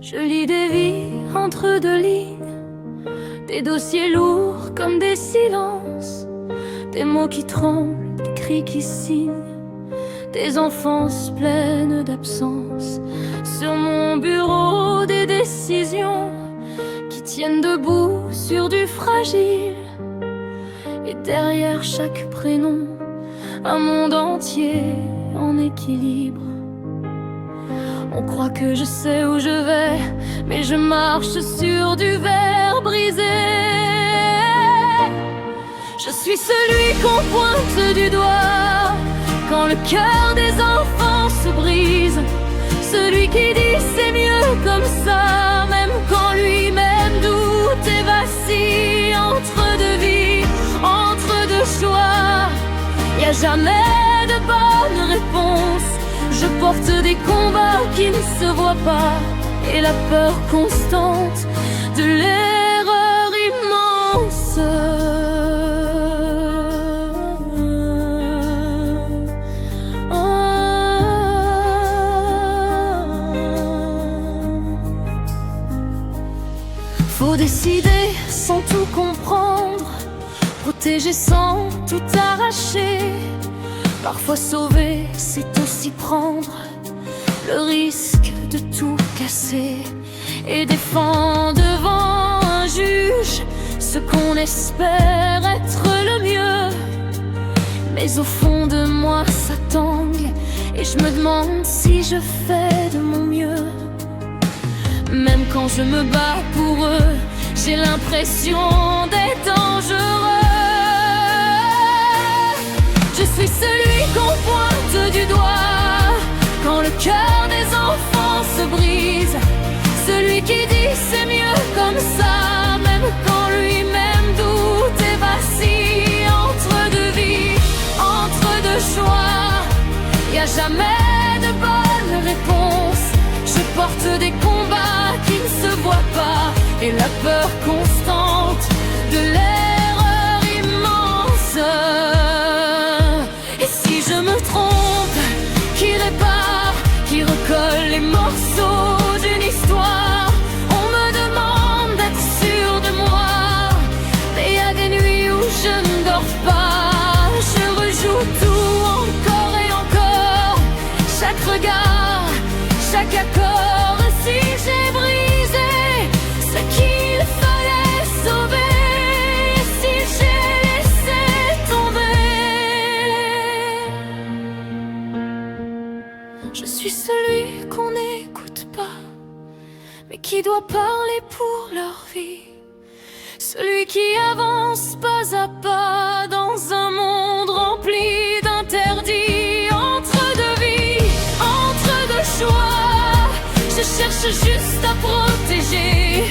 Je lis des vies entre deux lignes, des dossiers lourds comme des silences, des mots qui tremblent, des cris qui signent, des enfances pleines d'absence. Sur mon bureau, des décisions qui tiennent debout sur du fragile. Et derrière chaque prénom, un monde entier en équilibre. On croit que je sais où je vais, mais je marche sur du verre brisé. Je suis celui qu'on pointe du doigt quand le cœur des enfants se brise. Celui qui dit c'est mieux comme ça, même quand lui-même doute et vacille. Entre deux vies, entre deux choix, y a jamais de bonne réponse. Je porte des combats qui ne se voient pas et la peur constante de l'erreur immense. Faut décider sans tout comprendre, protéger sans tout arracher. Parfois sauver, c'est aussi prendre le risque de tout casser et défendre devant un juge ce qu'on espère être le mieux. Mais au fond de moi ça tangue et je me demande si je fais de mon mieux. Même quand je me bats pour eux, j'ai l'impression d'être dangereux. Je suis celui qu'on pointe du doigt quand le cœur des enfants se brise. Celui qui dit c'est mieux comme ça, même quand lui-même doute et vacille. Entre deux vies, entre deux choix, y a jamais de bonne réponse. Je porte des combats qui ne se voient pas et la peur constante de l'erreur immense. Et si je me trompe, qui répare, qui recolle les morceaux d'une histoire? On me demande d'être sûr de moi, mais y a des nuits où je ne dors pas. Je rejoue tout encore et encore, chaque regard, chaque accord. Si j'ai brisé ce qu'il fallait sauver, si j'ai laissé tomber, je suis celui qu'on n'écoute pas, mais qui doit parler pour leur vie. Celui qui avance pas à pas dans un monde rempli d'interdits. Entre deux vies, entre deux choix, je cherche juste à protéger